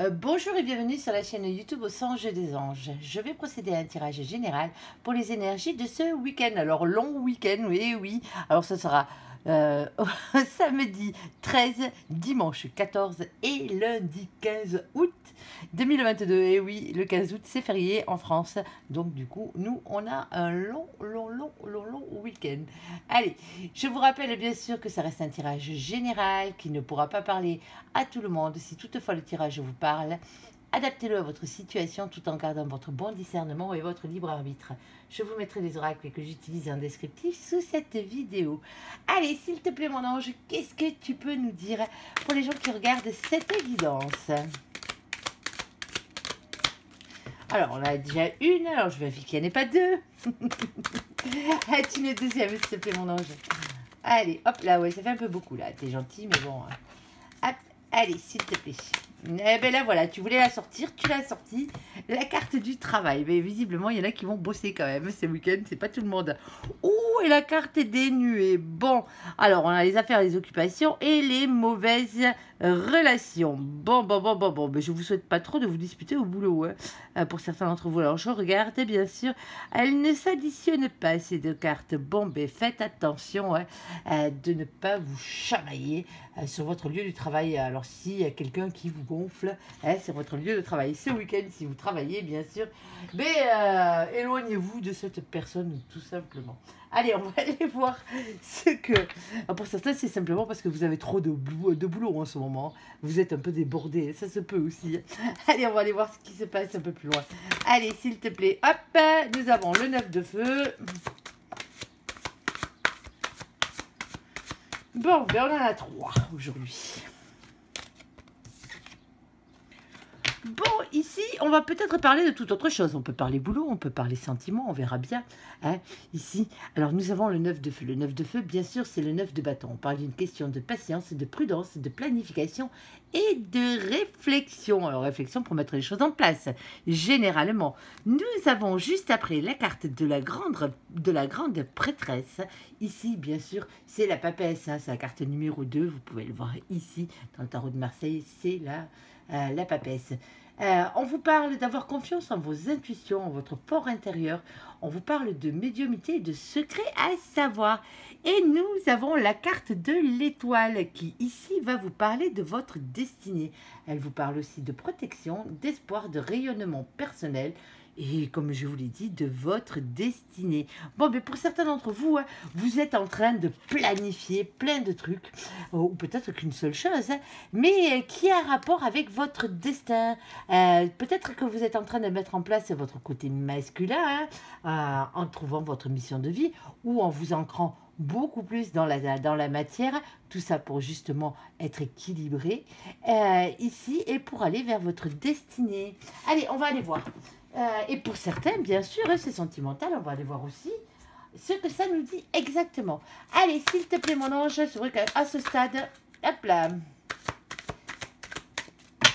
Bonjour et bienvenue sur la chaîne YouTube Au Songe des Anges. Je vais procéder à un tirage général pour les énergies de ce week-end. Alors, long week-end, oui, oui. Alors, ce sera samedi 13, dimanche 14 et lundi 15 août 2022. Et oui, le 15 août, c'est férié en France. Donc, du coup, nous, on a un long week-end. Allez, je vous rappelle bien sûr que ça reste un tirage général qui ne pourra pas parler à tout le monde. Si toutefois le tirage vous parle, adaptez-le à votre situation tout en gardant votre bon discernement et votre libre arbitre. Je vous mettrai les oracles que j'utilise en descriptif sous cette vidéo. Allez, s'il te plaît mon ange, qu'est-ce que tu peux nous dire pour les gens qui regardent cette guidance? Alors, on a déjà une, alors je vérifie qu'il n'y en ait pas deux. As-tu une deuxième, s'il te plaît mon ange? Allez, hop là, ouais, ça fait un peu beaucoup là, t'es gentil, mais bon. Hop, allez, s'il te plaît. Eh ben là, voilà, tu voulais la sortir, tu l'as sortie. La carte du travail. Mais visiblement, il y en a qui vont bosser quand même ce week-end, c'est pas tout le monde. Ouh, et la carte est dénuée. Bon, alors, on a les affaires, les occupations et les mauvaises relations. Bon. Mais je vous souhaite pas trop de vous disputer au boulot, hein, pour certains d'entre vous. Alors, je regarde, et bien sûr, elles ne s'additionnent pas, ces deux cartes. Bon, ben, faites attention de ne pas vous chamailler sur votre lieu du travail. Alors, s'il y a quelqu'un qui vous gonfle, c'est votre lieu de travail. Ce week-end, si vous travaillez, bien sûr, mais éloignez-vous de cette personne, tout simplement. Allez, on va aller voir ce que... Alors pour certains, c'est simplement parce que vous avez trop de boulot en ce moment. Vous êtes un peu débordé, ça se peut aussi. Allez, on va aller voir ce qui se passe un peu plus loin. Allez, s'il te plaît, hop, nous avons le 9 de feu. Bon, ben on en a 3 aujourd'hui. Bon, ici, on va peut-être parler de toute autre chose. On peut parler boulot, on peut parler sentiments, on verra bien. Hein, ici, alors nous avons le 9 de feu. Le 9 de feu, bien sûr, c'est le 9 de bâton. On parle d'une question de patience, de prudence, de planification et de réflexion. Alors, réflexion pour mettre les choses en place, généralement. Nous avons juste après la carte de la grande prêtresse. Ici, bien sûr, c'est la papesse. Hein, c'est la carte numéro 2. Vous pouvez le voir ici, dans le tarot de Marseille. C'est la papesse. On vous parle d'avoir confiance en vos intuitions, en votre fort intérieur. On vous parle de médiumnité et de secrets à savoir. Et nous avons la carte de l'étoile qui ici va vous parler de votre destinée. Elle vous parle aussi de protection, d'espoir, de rayonnement personnel. Et comme je vous l'ai dit, de votre destinée. Bon, mais pour certains d'entre vous, hein, vous êtes en train de planifier plein de trucs, ou peut-être qu'une seule chose, hein, mais qui a rapport avec votre destin. Peut-être que vous êtes en train de mettre en place votre côté masculin, hein, en trouvant votre mission de vie, ou en vous ancrant beaucoup plus dans la matière, tout ça pour justement être équilibré ici, et pour aller vers votre destinée. Allez, on va aller voir. Et pour certains, bien sûr, c'est sentimental, on va aller voir aussi ce que ça nous dit exactement. Allez, s'il te plaît, mon ange, c'est vrai qu'à ce stade, hop là,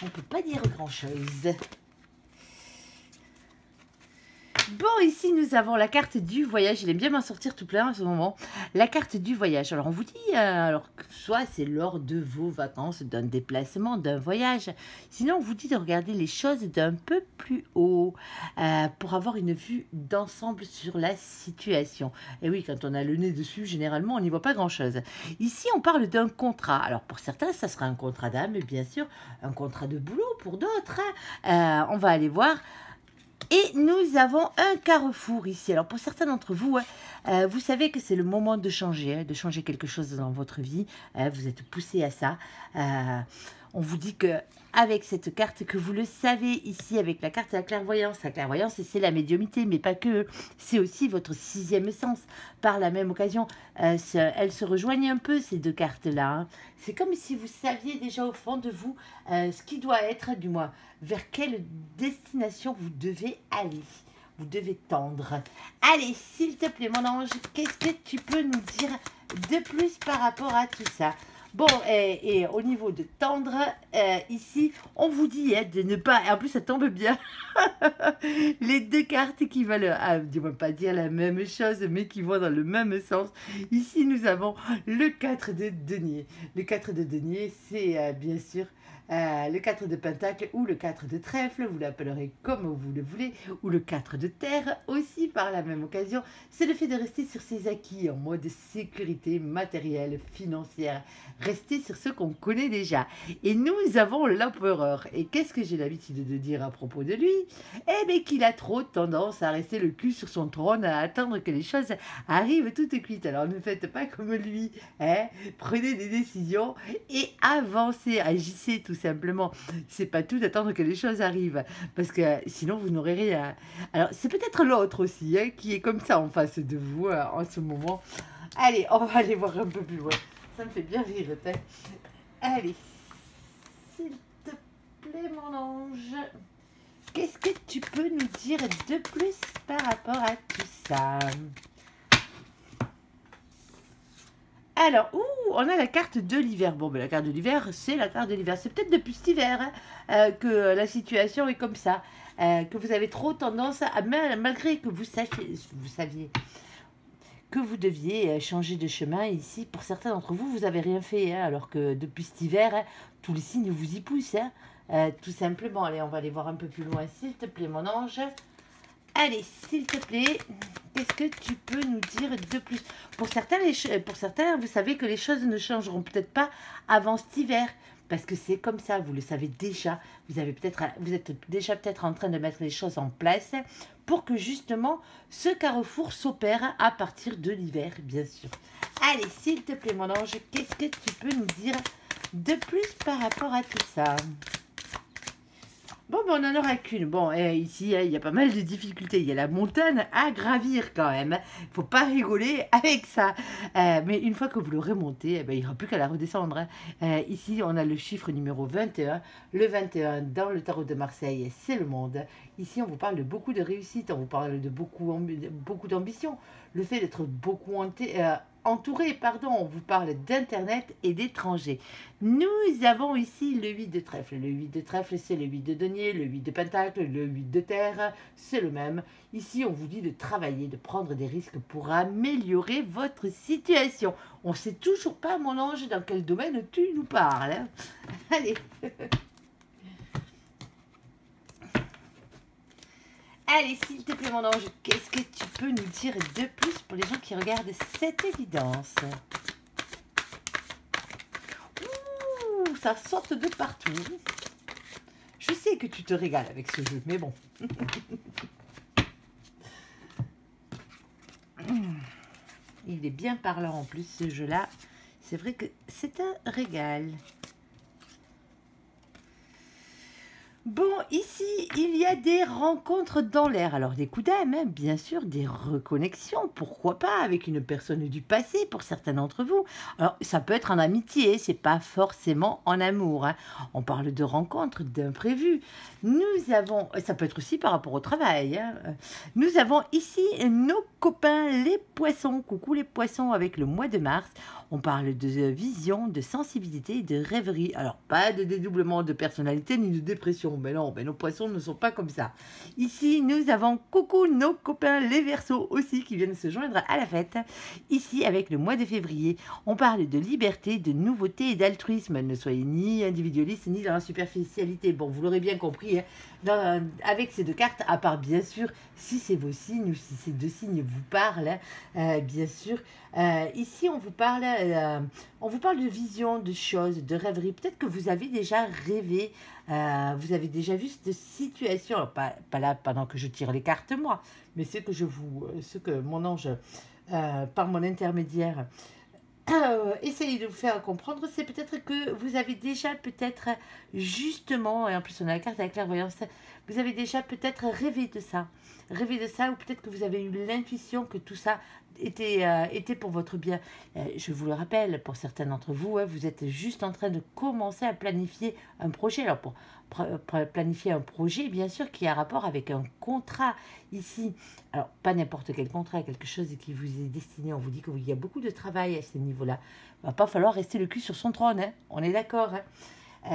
on ne peut pas dire grand-chose. Bon, ici, nous avons la carte du voyage. Il aime bien m'en sortir tout plein en ce moment. La carte du voyage. Alors, on vous dit, alors, soit c'est lors de vos vacances, d'un déplacement, d'un voyage. Sinon, on vous dit de regarder les choses d'un peu plus haut pour avoir une vue d'ensemble sur la situation. Et oui, quand on a le nez dessus, généralement, on n'y voit pas grand-chose. Ici, on parle d'un contrat. Alors, pour certains, ça sera un contrat d'âme, mais bien sûr, un contrat de boulot pour d'autres. On va aller voir. Et nous avons un carrefour ici. Alors pour certains d'entre vous, vous savez que c'est le moment de changer quelque chose dans votre vie. Vous êtes poussé à ça. On vous dit que avec cette carte, que vous le savez ici, avec la carte de la clairvoyance. La clairvoyance, c'est la médiumnité, mais pas que. C'est aussi votre sixième sens. Par la même occasion, elles se rejoignent un peu, ces deux cartes-là. Hein. C'est comme si vous saviez déjà au fond de vous ce qui doit être, du moins, vers quelle destination vous devez aller. Vous devez tendre. Allez, s'il te plaît, mon ange, qu'est-ce que tu peux nous dire de plus par rapport à tout ça? Bon, et au niveau de tendre, ici, on vous dit de ne pas... En plus, ça tombe bien. Les deux cartes qui veulent, ne vont pas dire la même chose, mais qui vont dans le même sens. Ici, nous avons le 4 de denier. Le 4 de denier, c'est bien sûr le 4 de pentacle ou le 4 de trèfle, vous l'appellerez comme vous le voulez, ou le 4 de terre aussi par la même occasion. C'est le fait de rester sur ses acquis en mode sécurité matérielle, financière. Rester sur ce qu'on connaît déjà. Et nous avons l'empereur. Et qu'est-ce que j'ai l'habitude de dire à propos de lui? Eh bien qu'il a trop tendance à rester le cul sur son trône, à attendre que les choses arrivent toutes cuites. Alors ne faites pas comme lui, hein? Prenez des décisions et avancez, agissez tout simplement. C'est pas tout d'attendre que les choses arrivent, parce que sinon vous n'aurez rien. Alors c'est peut-être l'autre aussi, hein, qui est comme ça en face de vous en ce moment. Allez, on va aller voir un peu plus loin. Ça me fait bien rire. Allez, s'il te plaît mon ange, qu'est-ce que tu peux nous dire de plus par rapport à tout ça? Alors, on a la carte de l'hiver. Bon, ben, la carte de l'hiver, c'est la carte de l'hiver. C'est peut-être depuis cet hiver que la situation est comme ça. Que vous avez trop tendance à, malgré que vous saviez que vous deviez changer de chemin ici, pour certains d'entre vous, vous n'avez rien fait, hein, alors que depuis cet hiver, tous les signes vous y poussent, hein, tout simplement. Allez, on va aller voir un peu plus loin, s'il te plaît, mon ange. Allez, s'il te plaît, qu'est-ce que tu peux nous dire de plus? Pour certains, vous savez que les choses ne changeront peut-être pas avant cet hiver, parce que c'est comme ça, vous le savez déjà. Vous êtes déjà peut-être en train de mettre les choses en place pour que justement ce carrefour s'opère à partir de l'hiver, bien sûr. Allez, s'il te plaît, mon ange, qu'est-ce que tu peux nous dire de plus par rapport à tout ça? Bon, ben, on n'en aura qu'une. Bon, ici, il y a pas mal de difficultés. Il y a la montagne à gravir quand même. Il ne faut pas rigoler avec ça. Mais une fois que vous l'aurez montée, il n'y aura plus qu'à la redescendre. Hein. Ici, on a le chiffre numéro 21. Le 21, dans le tarot de Marseille, c'est le monde. Ici, on vous parle de beaucoup de réussite. On vous parle de beaucoup d'ambition. Le fait d'être beaucoup entouré, on vous parle d'internet et d'étrangers. Nous avons ici le 8 de trèfle. Le 8 de trèfle, c'est le 8 de denier, le 8 de pentacle, le 8 de terre, c'est le même. Ici, on vous dit de travailler, de prendre des risques pour améliorer votre situation. On ne sait toujours pas, mon ange, dans quel domaine tu nous parles. Hein. Allez. Allez, s'il te plaît, mon ange, qu'est-ce que tu peux nous dire de plus pour les gens qui regardent cette évidence? Ouh, ça sort de partout. Je sais que tu te régales avec ce jeu, mais bon. Il est bien parlant en plus, ce jeu-là. C'est vrai que c'est un régal. Bon, ici, il y a des rencontres dans l'air. Alors, des coups d'âme, hein, bien sûr, des reconnexions, pourquoi pas, avec une personne du passé, pour certains d'entre vous. Alors, ça peut être en amitié, c'est pas forcément en amour. Hein. On parle de rencontres, d'imprévus. Nous avons, ça peut être aussi par rapport au travail. Hein. Nous avons ici nos copains, les poissons. Coucou les poissons, avec le mois de mars. On parle de vision, de sensibilité, de rêverie. Alors, pas de dédoublement de personnalité ni de dépression. Mais non, nos poissons ne sont pas comme ça. Ici, nous avons coucou nos copains les Verseaux aussi qui viennent se joindre à la fête. Ici, avec le mois de février, on parle de liberté, de nouveauté et d'altruisme. Ne soyez ni individualiste ni dans la superficialité. Bon, vous l'aurez bien compris, hein, avec ces deux cartes, à part bien sûr, si c'est vos signes ou si ces deux signes vous parlent, bien sûr. Ici, on vous parle de vision, de choses, de rêverie. Peut-être que vous avez déjà rêvé, vous avez déjà vu cette situation. Alors, pas là pendant que je tire les cartes moi, mais ce que mon ange, par mon intermédiaire, essayez de vous faire comprendre, c'est peut-être que vous avez déjà peut-être justement, et en plus on a la carte de la clairvoyance, vous avez déjà peut-être rêvé de ça, ou peut-être que vous avez eu l'intuition que tout ça était pour votre bien. Je vous le rappelle, pour certains d'entre vous, hein, vous êtes juste en train de commencer à planifier un projet. Alors, pour planifier un projet, bien sûr, qui a rapport avec un contrat ici. Alors, pas n'importe quel contrat, quelque chose qui vous est destiné. On vous dit qu'il y a beaucoup de travail à ce niveau-là. Il ne va pas falloir rester le cul sur son trône, hein. On est d'accord, hein.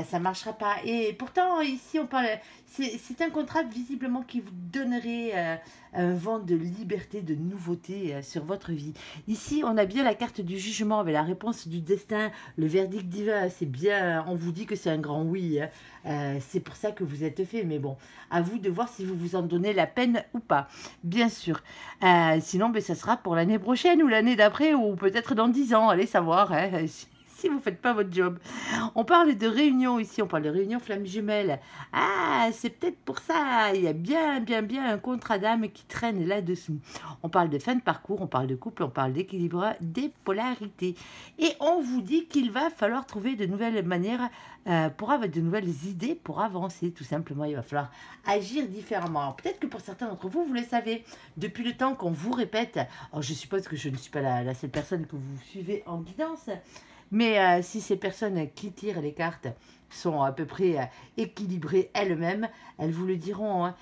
Ça ne marchera pas. Et pourtant, ici, on parle. C'est un contrat visiblement qui vous donnerait un vent de liberté, de nouveauté sur votre vie. Ici, on a bien la carte du jugement avec la réponse du destin, le verdict divin. C'est bien. On vous dit que c'est un grand oui, hein. C'est pour ça que vous êtes fait. Mais bon, à vous de voir si vous vous en donnez la peine ou pas. Bien sûr. Sinon, ben, ça sera pour l'année prochaine ou l'année d'après ou peut-être dans 10 ans. Allez savoir, hein. Si vous ne faites pas votre job. On parle de réunion ici, on parle de réunion flamme jumelle. Ah, c'est peut-être pour ça, il y a bien un contrat d'âme qui traîne là-dessous. On parle de fin de parcours, on parle de couple, on parle d'équilibre, des polarités. Et on vous dit qu'il va falloir trouver de nouvelles manières pour avoir de nouvelles idées pour avancer, tout simplement. Il va falloir agir différemment. Alors, peut-être que pour certains d'entre vous, vous le savez, depuis le temps qu'on vous répète, alors je suppose que je ne suis pas la seule personne que vous suivez en guidance, mais si ces personnes qui tirent les cartes sont à peu près équilibrées elles-mêmes, elles vous le diront, hein.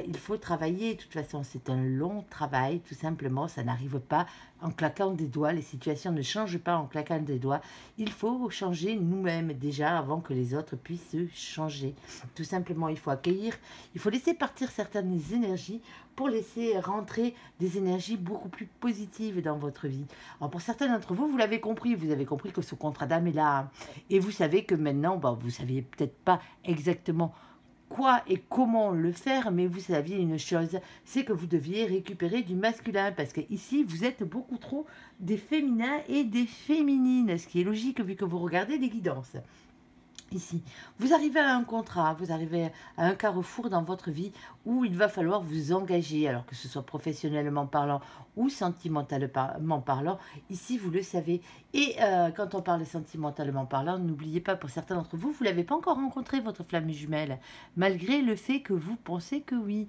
Il faut travailler, de toute façon c'est un long travail, tout simplement, ça n'arrive pas en claquant des doigts, les situations ne changent pas en claquant des doigts, il faut changer nous-mêmes déjà avant que les autres puissent changer. Tout simplement, il faut accueillir, il faut laisser partir certaines énergies pour laisser rentrer des énergies beaucoup plus positives dans votre vie. Alors pour certains d'entre vous, vous avez compris que ce contrat d'âme est là, et vous savez que maintenant, bon, vous ne saviez peut-être pas exactement quoi et comment le faire, mais vous saviez une chose, c'est que vous deviez récupérer du masculin, parce que ici vous êtes beaucoup trop des féminins et des féminines, ce qui est logique vu que vous regardez des guidances. Ici, vous arrivez à un contrat, vous arrivez à un carrefour dans votre vie où il va falloir vous engager, alors que ce soit professionnellement parlant ou sentimentalement parlant. Ici, vous le savez. Et quand on parle sentimentalement parlant, n'oubliez pas, pour certains d'entre vous, vous ne l'avez pas encore rencontré, votre flamme jumelle, malgré le fait que vous pensez que oui.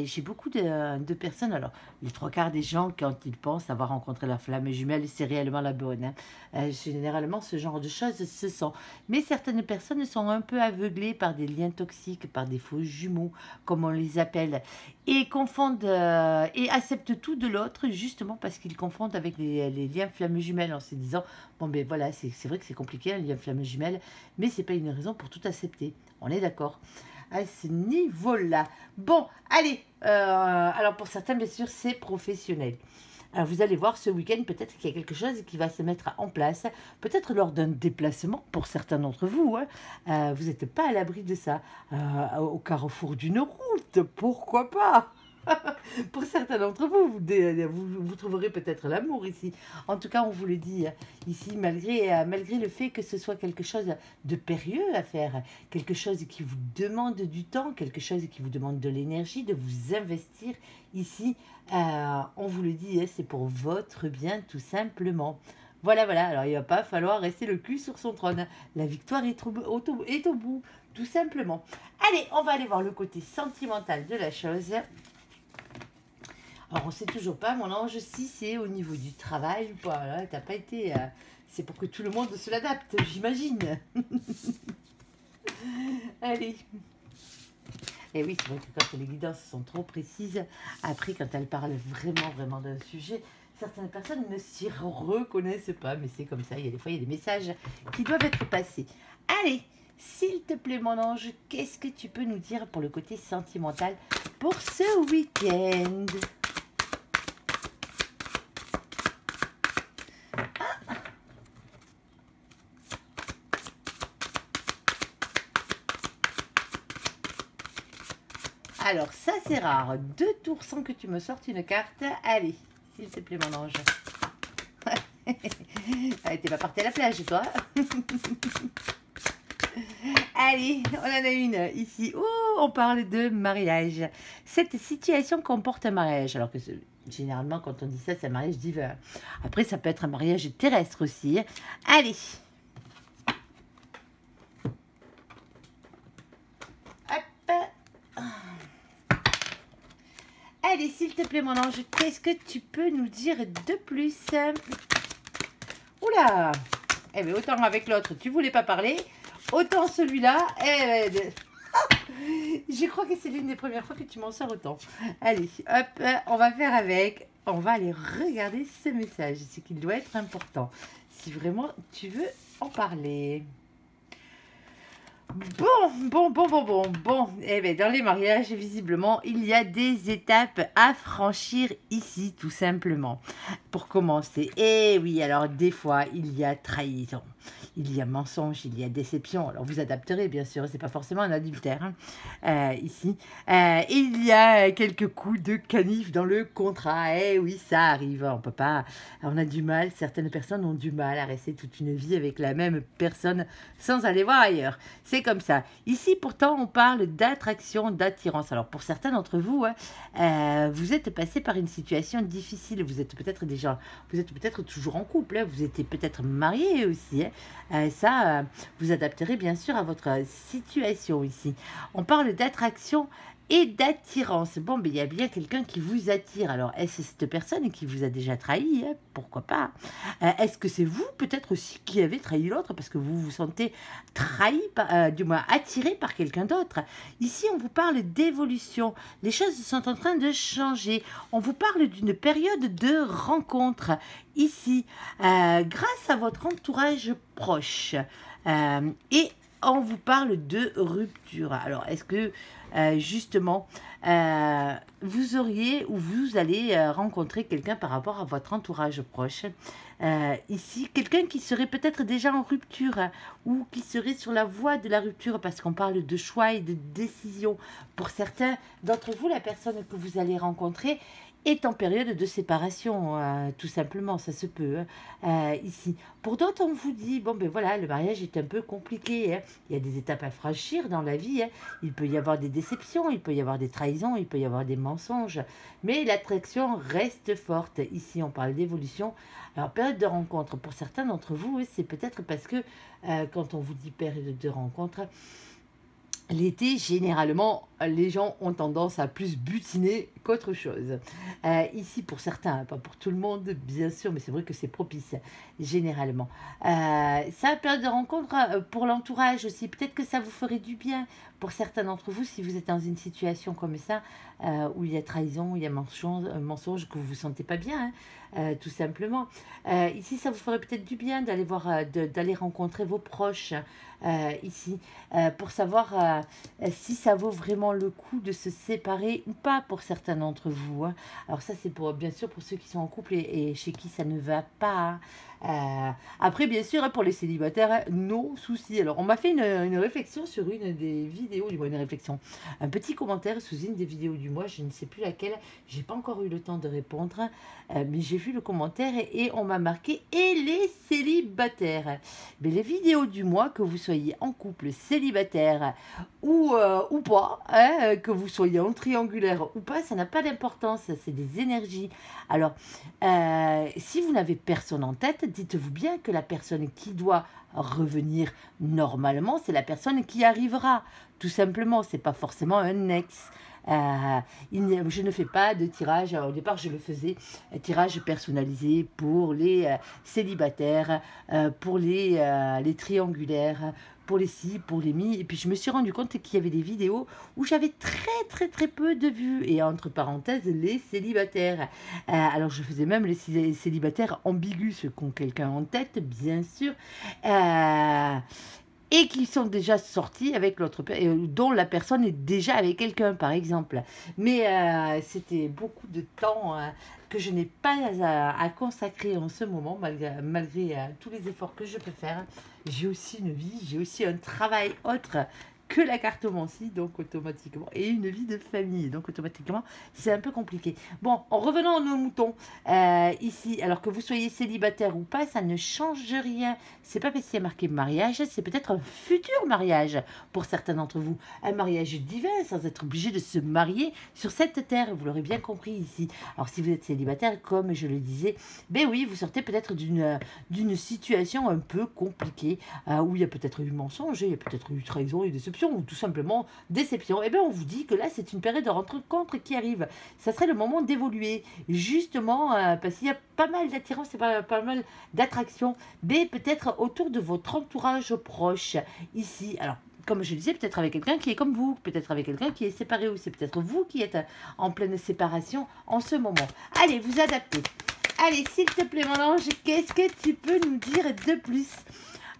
J'ai beaucoup de personnes, alors les trois quarts des gens, quand ils pensent avoir rencontré leur flamme jumelle, c'est réellement la bonne, hein. Généralement, ce genre de choses se sent. Mais certaines personnes sont un peu aveuglées par des liens toxiques, par des faux jumeaux, comme on les appelle, et confondent et acceptent tout de l'autre, justement parce qu'ils confondent avec les liens flammes jumelles, en se disant, bon ben voilà, c'est vrai que c'est compliqué, un lien flamme jumelle, mais c'est pas une raison pour tout accepter. On est d'accord à ce niveau-là. Bon, allez, alors pour certains, bien sûr, c'est professionnel. Alors vous allez voir ce week-end, peut-être qu'il y a quelque chose qui va se mettre en place, peut-être lors d'un déplacement pour certains d'entre vous, hein. Vous n'êtes pas à l'abri de ça, au carrefour d'une route, pourquoi pas. Pour certains d'entre vous, vous trouverez peut-être l'amour ici. En tout cas, on vous le dit ici, malgré le fait que ce soit quelque chose de périlleux à faire, quelque chose qui vous demande du temps, quelque chose qui vous demande de l'énergie, de vous investir ici. On vous le dit, c'est pour votre bien tout simplement. Voilà, voilà. Alors, il ne va pas falloir rester le cul sur son trône. La victoire est au bout, tout simplement. Allez, on va aller voir le côté sentimental de la chose. Alors, on ne sait toujours pas, mon ange, si c'est au niveau du travail ou pas. Là, t'as pas été... c'est pour que tout le monde se l'adapte, j'imagine. Allez. Et oui, c'est vrai que quand les guidances sont trop précises, après, quand elles parlent vraiment d'un sujet, certaines personnes ne s'y reconnaissent pas. Mais c'est comme ça, des fois, il y a des messages qui doivent être passés. Allez, s'il te plaît, mon ange, qu'est-ce que tu peux nous dire pour le côté sentimental pour ce week-end ? Alors, ça, c'est rare. 2 tours sans que tu me sortes une carte. Allez, s'il te plaît, mon ange. Allez, t'es pas parti à la plage, toi. Allez, on en a une ici. Oh, on parle de mariage. Cette situation comporte un mariage. Alors que généralement, quand on dit ça, c'est un mariage divin. Après, ça peut être un mariage terrestre aussi. Allez. Allez, s'il te plaît, mon ange, qu'est-ce que tu peux nous dire de plus? Oula! Eh bien, autant avec l'autre, tu voulais pas parler. Autant celui-là, je crois que c'est l'une des premières fois que tu m'en sors autant. Allez, hop, on va faire avec. On va aller regarder ce message. C'est qu'il doit être important. Si vraiment tu veux en parler. Bon. Eh bien, dans les mariages, visiblement, il y a des étapes à franchir ici, tout simplement. Pour commencer, eh oui, alors des fois, il y a trahison, il y a mensonge, il y a déception. Alors, vous adapterez, bien sûr, c'est pas forcément un adultère, hein, ici. Il y a quelques coups de canif dans le contrat. Eh oui, ça arrive, on peut pas... On a du mal, certaines personnes ont du mal à rester toute une vie avec la même personne sans aller voir ailleurs. C'est comme ça. Ici, pourtant, on parle d'attraction, d'attirance. Alors, pour certains d'entre vous, vous êtes passé par une situation difficile. Vous êtes peut-être toujours en couple. Hein. Vous étiez peut-être marié aussi. Hein. Vous adapterez bien sûr à votre situation ici. On parle d'attraction et d'attirance. Bon, mais il y a bien quelqu'un qui vous attire. Alors, est-ce cette personne qui vous a déjà trahi? Hein? Pourquoi pas? Est-ce que c'est vous, peut-être aussi, qui avez trahi l'autre parce que vous vous sentez trahi, du moins attiré par quelqu'un d'autre? Ici, on vous parle d'évolution. Les choses sont en train de changer. On vous parle d'une période de rencontre. Ici, grâce à votre entourage proche. Et on vous parle de rupture. Alors, est-ce que justement, vous auriez ou vous allez rencontrer quelqu'un par rapport à votre entourage proche. Ici, quelqu'un qui serait peut-être déjà en rupture ou qui serait sur la voie de la rupture parce qu'on parle de choix et de décision. Pour certains d'entre vous, la personne que vous allez rencontrer est en période de séparation, tout simplement, ça se peut, ici. Pour d'autres, on vous dit, bon, ben voilà, le mariage est un peu compliqué, hein. Il y a des étapes à franchir dans la vie, hein. Il peut y avoir des déceptions, il peut y avoir des trahisons, il peut y avoir des mensonges, mais l'attraction reste forte. Ici, on parle d'évolution. Alors, période de rencontre, pour certains d'entre vous, c'est peut-être parce que, quand on vous dit période de rencontre, l'été, généralement, les gens ont tendance à plus butiner qu'autre chose. Ici, pour certains, pas pour tout le monde, bien sûr, mais c'est vrai que c'est propice, généralement. Ça, période de rencontre, pour l'entourage aussi, peut-être que ça vous ferait du bien. Pour certains d'entre vous, si vous êtes dans une situation comme ça, où il y a trahison, où il y a mensonge que vous vous sentez pas bien, hein, tout simplement. Ici, ça vous ferait peut-être du bien d'aller d'aller rencontrer vos proches, ici, pour savoir si ça vaut vraiment le coup de se séparer ou pas pour certains d'entre vous. Hein. Alors ça, c'est bien sûr pour ceux qui sont en couple et chez qui ça ne va pas. Après, bien sûr, pour les célibataires, no souci. Alors, on m'a fait une réflexion sur une des vidéos du mois, une réflexion, un petit commentaire sous une des vidéos du mois, je ne sais plus laquelle, j'ai pas encore eu le temps de répondre, mais j'ai vu le commentaire et on m'a marqué « Et les célibataires ». Mais les vidéos du mois, que vous soyez en couple célibataire ou pas, hein, que vous soyez en triangulaire ou pas, ça n'a pas d'importance, c'est des énergies. Alors, si vous n'avez personne en tête, dites-vous bien que la personne qui doit revenir normalement, c'est la personne qui arrivera. Tout simplement, c'est pas forcément un ex. Je ne fais pas de tirage, au départ je le faisais, tirage personnalisé pour les célibataires, pour les triangulaires, pour les si, pour les mi, et puis je me suis rendu compte qu'il y avait des vidéos où j'avais très peu de vues, et entre parenthèses, les célibataires. Alors je faisais même les célibataires ambigus, ceux qui ont quelqu'un en tête, bien sûr, et qui sont déjà sortis avec l'autre, dont la personne est déjà avec quelqu'un, par exemple. Mais c'était beaucoup de temps que je n'ai pas à consacrer en ce moment, malgré tous les efforts que je peux faire. J'ai aussi une vie, j'ai aussi un travail autre que la cartomancie, donc automatiquement, et une vie de famille, donc automatiquement, c'est un peu compliqué. Bon, en revenant à nos moutons, ici, alors que vous soyez célibataire ou pas, ça ne change rien. C'est pas parce qu'il y a marqué mariage, c'est peut-être un futur mariage pour certains d'entre vous. Un mariage divin, sans être obligé de se marier sur cette terre, vous l'aurez bien compris ici. Alors, si vous êtes célibataire, comme je le disais, ben oui, vous sortez peut-être d'une situation un peu compliquée, où il y a peut-être eu mensonge, il y a peut-être eu trahison et déception, déception ou tout simplement déception. Eh bien, on vous dit que là, c'est une période de rencontre qui arrive. Ça serait le moment d'évoluer, justement, parce qu'il y a pas mal d'attirance et pas mal d'attraction, mais peut-être autour de votre entourage proche, ici. Alors, comme je disais, peut-être avec quelqu'un qui est comme vous, peut-être avec quelqu'un qui est séparé, ou c'est peut-être vous qui êtes en pleine séparation en ce moment. Allez, vous adaptez. Allez, s'il te plaît, mon ange, qu'est-ce que tu peux nous dire de plus?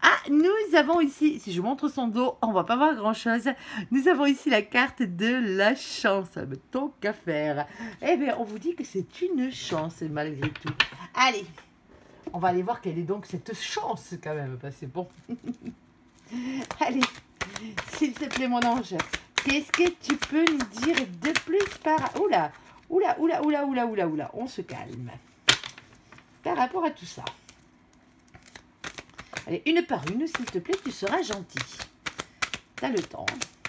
Ah, nous avons ici, si je montre son dos, on va pas voir grand-chose. Nous avons ici la carte de la chance. Tant qu'à faire. Eh bien, on vous dit que c'est une chance, malgré tout. Allez, on va aller voir quelle est donc cette chance, quand même. Parce que c'est bon. Allez, s'il te plaît, mon ange, qu'est-ce que tu peux nous dire de plus par... Oula, oula, on se calme. Par rapport à tout ça. Allez, une par une, s'il te plaît, tu seras gentil. Tu as le temps.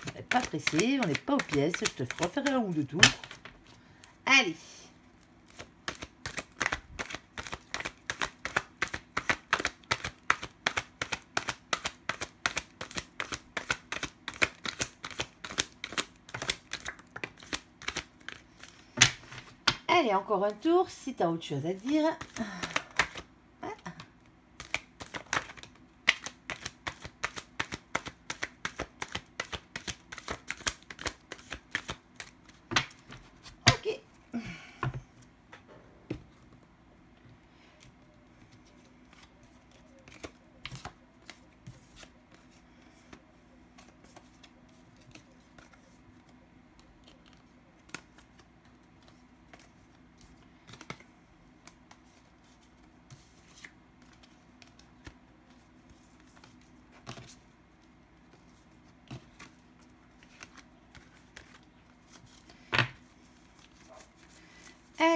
On n'est pas pressé, on n'est pas aux pièces. Je te ferai un ou deux tours. Allez. Allez, encore un tour, si tu as autre chose à dire. Ok.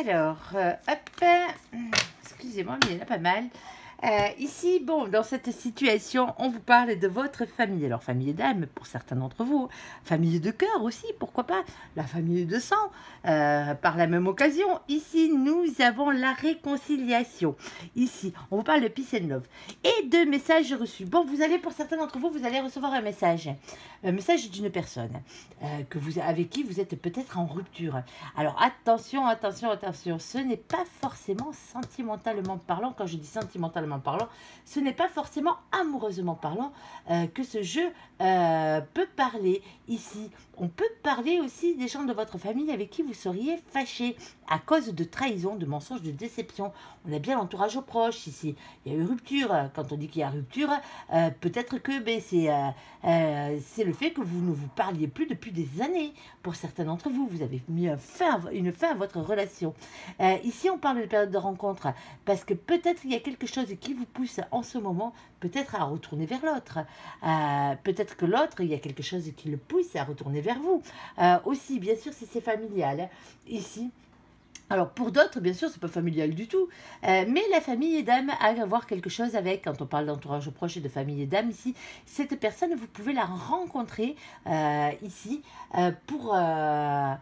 Alors, hop, excusez-moi, mais il y en a pas mal. Ici, bon, dans cette situation, on vous parle de votre famille. Alors, famille d'âme pour certains d'entre vous, famille de cœur aussi, pourquoi pas, la famille de sang, par la même occasion. Ici, nous avons la réconciliation. Ici, on vous parle de peace and love. Et de messages reçus. Bon, vous allez, pour certains d'entre vous, vous allez recevoir un message d'une personne avec qui vous êtes peut-être en rupture. Alors, attention, ce n'est pas forcément sentimentalement parlant. Quand je dis sentimentalement parlant, ce n'est pas forcément amoureusement parlant que ce jeu peut parler ici. On peut parler aussi des gens de votre famille avec qui vous seriez fâché à cause de trahison, de mensonges, de déception. On a bien l'entourage proche ici. Il y a eu rupture. Quand on dit qu'il y a rupture, peut-être que c'est le fait que vous ne vous parliez plus depuis des années. Pour certains d'entre vous, vous avez mis une fin à votre relation. Ici, on parle de période de rencontre parce que peut-être il y a quelque chose qui vous pousse en ce moment, peut-être à retourner vers l'autre. Peut-être que l'autre, il y a quelque chose qui le pousse à retourner vers vous. Aussi, bien sûr, si c'est familial, ici. Alors, pour d'autres, bien sûr, c'est pas familial du tout, mais la famille d'âme a à voir quelque chose avec, quand on parle d'entourage proche et de famille d'âme, ici, cette personne, vous pouvez la rencontrer ici pour faire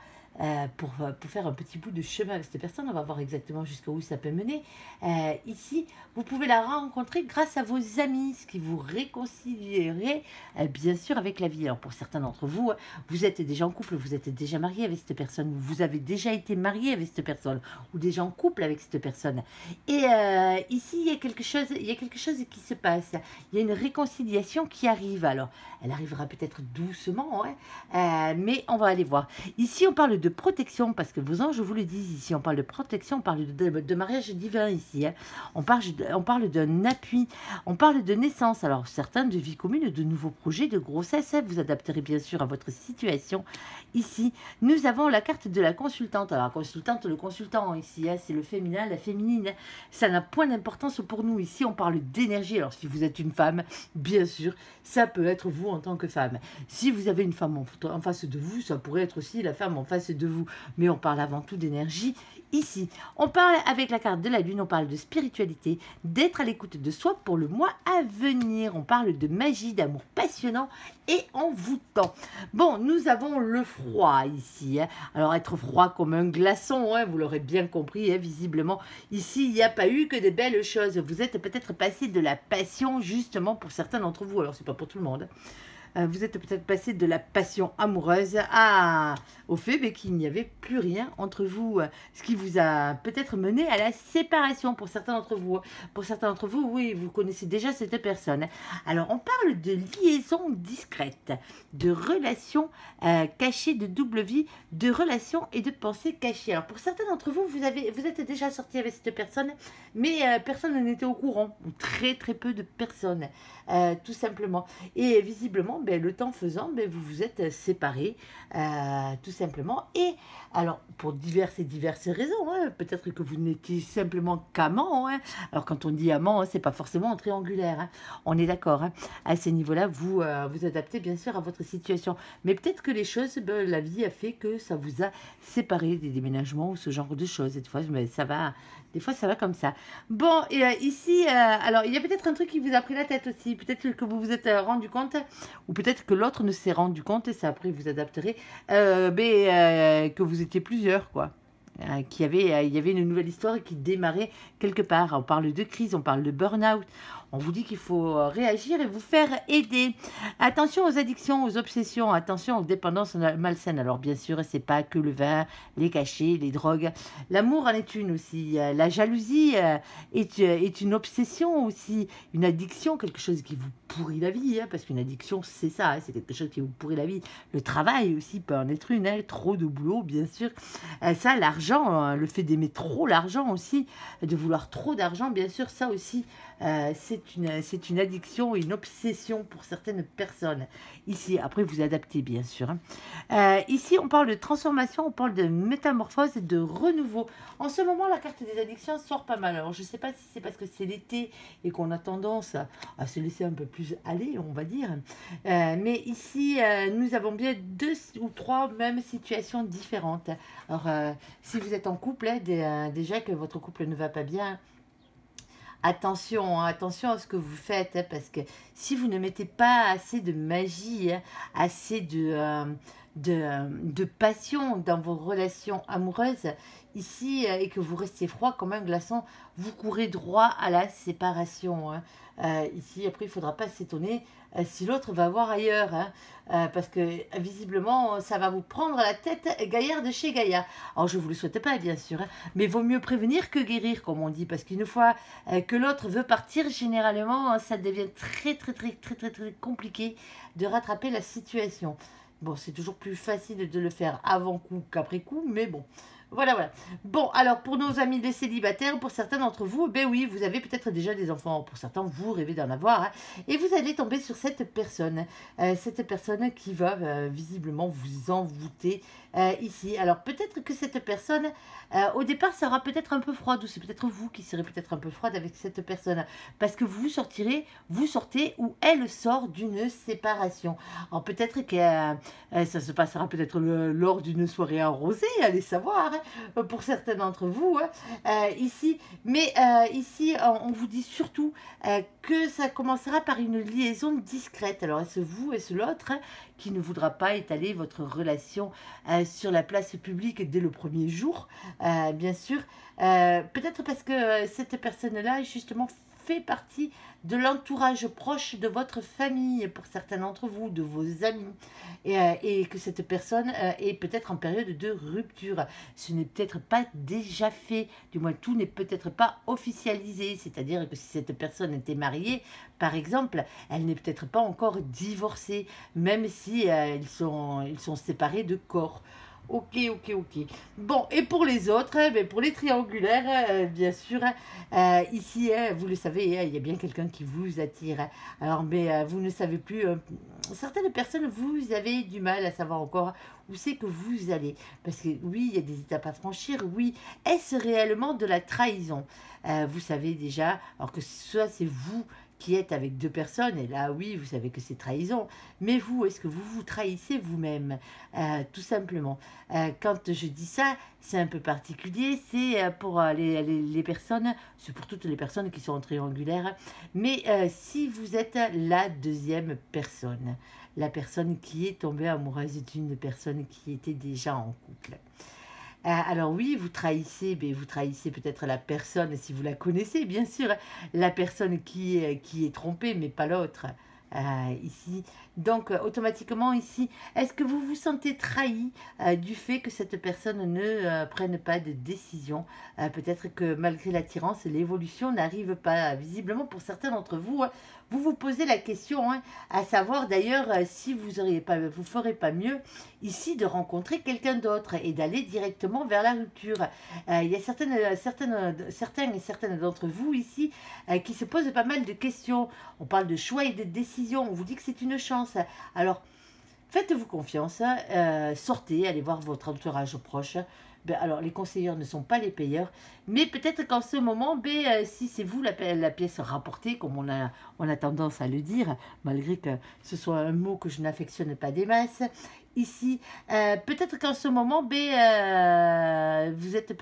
un petit bout de chemin avec cette personne. On va voir exactement jusqu'où ça peut mener. Ici, vous pouvez la rencontrer grâce à vos amis, ce qui vous réconcilierait bien sûr avec la vie. Alors pour certains d'entre vous, vous êtes déjà en couple, vous êtes déjà marié avec cette personne, vous avez déjà été marié avec cette personne, ou déjà en couple avec cette personne. Et ici, il y a quelque chose qui se passe. Il y a une réconciliation qui arrive. Alors, elle arrivera peut-être doucement, ouais, mais on va aller voir. Ici, on parle de protection, parce que vos anges vous le disent ici, on parle de protection, on parle de mariage divin ici, hein. On parle d'un appui, on parle de naissance, alors certains de vie commune, de nouveaux projets, de grossesse, vous adapterez bien sûr à votre situation. Ici, nous avons la carte de la consultante, alors la consultante, le consultant ici, hein, c'est le féminin, la féminine, ça n'a point d'importance pour nous, ici on parle d'énergie, alors si vous êtes une femme, bien sûr, ça peut être vous en tant que femme. Si vous avez une femme en face de vous, ça pourrait être aussi la femme en face de vous. Mais on parle avant tout d'énergie ici. On parle avec la carte de la lune, on parle de spiritualité, d'être à l'écoute de soi pour le mois à venir. On parle de magie, d'amour passionnant et envoûtant. Bon, nous avons le froid ici, hein. Alors être froid comme un glaçon, hein, vous l'aurez bien compris, hein, visiblement. Ici, il n'y a pas eu que de belles choses. Vous êtes peut-être passé de la passion justement pour certains d'entre vous. Alors c'est pas pour tout le monde. vous êtes peut-être passé de la passion amoureuse au fait qu'il n'y avait plus rien entre vous, ce qui vous a peut-être mené à la séparation pour certains d'entre vous. Pour certains d'entre vous, oui, vous connaissez déjà cette personne. Alors, on parle de liaison discrète, de relations cachées, de double vie, de relations et de pensées cachées. Alors, pour certains d'entre vous, vous êtes déjà sorti avec cette personne, mais personne n'était au courant, ou très très peu de personnes, tout simplement. Et visiblement, le temps faisant, vous vous êtes séparés, tout simplement. Et alors, pour diverses raisons, peut-être que vous n'étiez simplement qu'amant. Alors, quand on dit amant, c'est pas forcément en triangulaire. On est d'accord. À ce niveau-là, vous vous adaptez bien sûr à votre situation. Mais peut-être que les choses, la vie a fait que ça vous a séparé, des déménagements ou ce genre de choses. Et des fois, ça va comme ça. Bon, et ici, alors, il y a peut-être un truc qui vous a pris la tête aussi. Peut-être que vous vous êtes rendu compte, ou peut-être que l'autre ne s'est rendu compte, et ça après vous adapterez, que vous étiez plusieurs, quoi. Il y avait une nouvelle histoire qui démarrait quelque part. On parle de crise, on parle de burn-out. On vous dit qu'il faut réagir et vous faire aider. Attention aux addictions, aux obsessions, attention aux dépendances malsaines. Alors bien sûr, c'est pas que le vin, les cachets, les drogues. L'amour en est une aussi. La jalousie est une obsession aussi, une addiction, quelque chose qui vous pourrit la vie, parce qu'une addiction, c'est ça, c'est quelque chose qui vous pourrit la vie. Le travail aussi peut en être une, trop de boulot, bien sûr. Ça, l'argent, le fait d'aimer trop l'argent aussi, de vouloir trop d'argent, bien sûr, ça aussi, c'est une addiction, une obsession pour certaines personnes. Ici, après, vous adaptez, bien sûr. Ici, on parle de transformation, on parle de métamorphose et de renouveau. En ce moment, la carte des addictions sort pas mal. Alors, je ne sais pas si c'est parce que c'est l'été et qu'on a tendance à se laisser un peu plus aller, on va dire. Mais ici, nous avons bien 2 ou 3 mêmes situations différentes. Alors, si vous êtes en couple, déjà que votre couple ne va pas bien, attention, attention à ce que vous faites, parce que si vous ne mettez pas assez de magie, assez de passion dans vos relations amoureuses, ici, et que vous restez froid comme un glaçon, vous courez droit à la séparation. Ici, après, il ne faudra pas s'étonner si l'autre va voir ailleurs, parce que visiblement, ça va vous prendre la tête Gaillard de chez Gaillard. Alors, je ne vous le souhaite pas, bien sûr, mais vaut mieux prévenir que guérir, comme on dit, parce qu'une fois que l'autre veut partir, généralement, ça devient très compliqué de rattraper la situation. Bon, c'est toujours plus facile de le faire avant coup qu'après coup, mais bon. Voilà. Bon, alors pour nos amis les célibataires, pour certains d'entre vous, oui, vous avez peut-être déjà des enfants. Pour certains, vous rêvez d'en avoir. Et vous allez tomber sur cette personne qui va visiblement vous envoûter ici. Alors peut-être que cette personne, au départ, sera peut-être un peu froide, ou c'est peut-être vous qui serez peut-être un peu froide avec cette personne. Parce que vous sortez, ou elle sort d'une séparation. Alors peut-être que ça se passera peut-être lors d'une soirée arrosée, allez savoir, pour certains d'entre vous, ici. Mais ici, on vous dit surtout que ça commencera par une liaison discrète. Alors, est-ce vous, est-ce l'autre qui ne voudra pas étaler votre relation sur la place publique dès le premier jour, bien sûr. Peut-être parce que cette personne-là, justement, fait partie de l'entourage proche de votre famille, pour certains d'entre vous, de vos amis, et que cette personne est peut-être en période de rupture. Ce n'est peut-être pas déjà fait, du moins tout n'est peut-être pas officialisé, c'est-à-dire que si cette personne était mariée, par exemple, elle n'est peut-être pas encore divorcée, même si ils sont séparés de corps. Ok. Bon, et pour les autres, pour les triangulaires, bien sûr, ici, vous le savez, il y a bien quelqu'un qui vous attire. Alors, mais vous ne savez plus, certaines personnes, vous avez du mal à savoir encore où c'est que vous allez. Parce que oui, il y a des étapes à franchir, oui. Est-ce réellement de la trahison? Vous savez déjà, alors que soit c'est vous qui êtes avec 2 personnes, et là, oui, vous savez que c'est trahison. Mais vous, est-ce que vous vous trahissez vous-même? Tout simplement. Quand je dis ça, c'est un peu particulier, c'est pour les personnes, c'est pour toutes les personnes qui sont en triangulaire, mais si vous êtes la deuxième personne, la personne qui est tombée amoureuse d'une personne qui était déjà en couple. Alors oui, vous trahissez peut-être la personne, si vous la connaissez, bien sûr, la personne qui est trompée, mais pas l'autre. Ici, Donc, automatiquement ici, est-ce que vous vous sentez trahi du fait que cette personne ne prenne pas de décision? Peut-être que malgré l'attirance, l'évolution n'arrive pas. Visiblement, pour certains d'entre vous, vous vous posez la question, à savoir d'ailleurs si vous ferez pas mieux ici de rencontrer quelqu'un d'autre et d'aller directement vers la rupture. Il y a certains et certaines d'entre vous ici qui se posent pas mal de questions. On parle de choix et de décision. On vous dit que c'est une chance. Alors, faites-vous confiance. Sortez, allez voir votre entourage proche. Ben, alors, les conseilleurs ne sont pas les payeurs, mais peut-être qu'en ce moment, si c'est vous la pièce rapportée, comme on a tendance à le dire, malgré que ce soit un mot que je n'affectionne pas des masses, ici, peut-être qu'en ce moment, vous êtes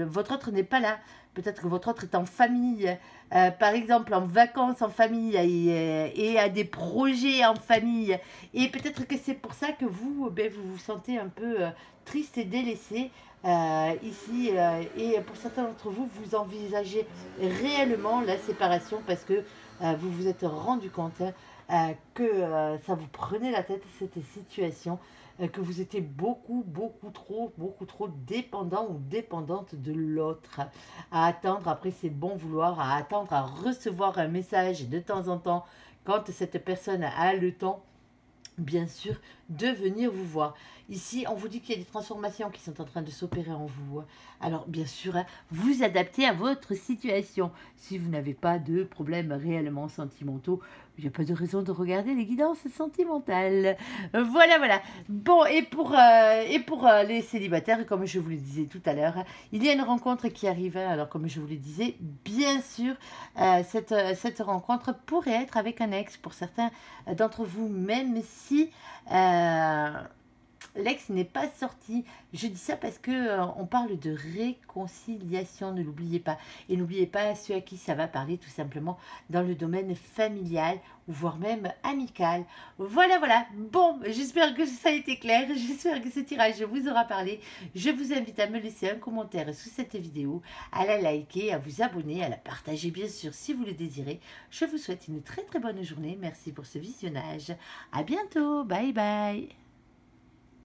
votre autre n'est pas là. Peut-être que votre autre est en famille, par exemple en vacances en famille et a des projets en famille. Et peut-être que c'est pour ça que vous vous sentez un peu triste et délaissé ici. Et pour certains d'entre vous, vous envisagez réellement la séparation parce que vous vous êtes rendu compte que ça vous prenait la tête, cette situation, que vous étiez beaucoup trop dépendant ou dépendante de l'autre, à attendre, après c'est bon vouloir, à attendre, à recevoir un message de temps en temps, quand cette personne a le temps, bien sûr, de venir vous voir. Ici, on vous dit qu'il y a des transformations qui sont en train de s'opérer en vous. Alors, bien sûr, vous adaptez à votre situation. Si vous n'avez pas de problèmes réellement sentimentaux, il n'y a pas de raison de regarder les guidances sentimentales. Voilà, voilà. Bon, et pour les célibataires, comme je vous le disais tout à l'heure, il y a une rencontre qui arrive. Alors, comme je vous le disais, bien sûr, cette rencontre pourrait être avec un ex pour certains d'entre vous, même si l'ex n'est pas sorti. Je dis ça parce que on parle de réconciliation, ne l'oubliez pas. Et n'oubliez pas ceux à qui ça va parler tout simplement dans le domaine familial ou voire même amical. Voilà, voilà. Bon, j'espère que ça a été clair. J'espère que ce tirage vous aura parlé. Je vous invite à me laisser un commentaire sous cette vidéo, à la liker, à vous abonner, à la partager bien sûr si vous le désirez. Je vous souhaite une très bonne journée. Merci pour ce visionnage. À bientôt. Bye bye.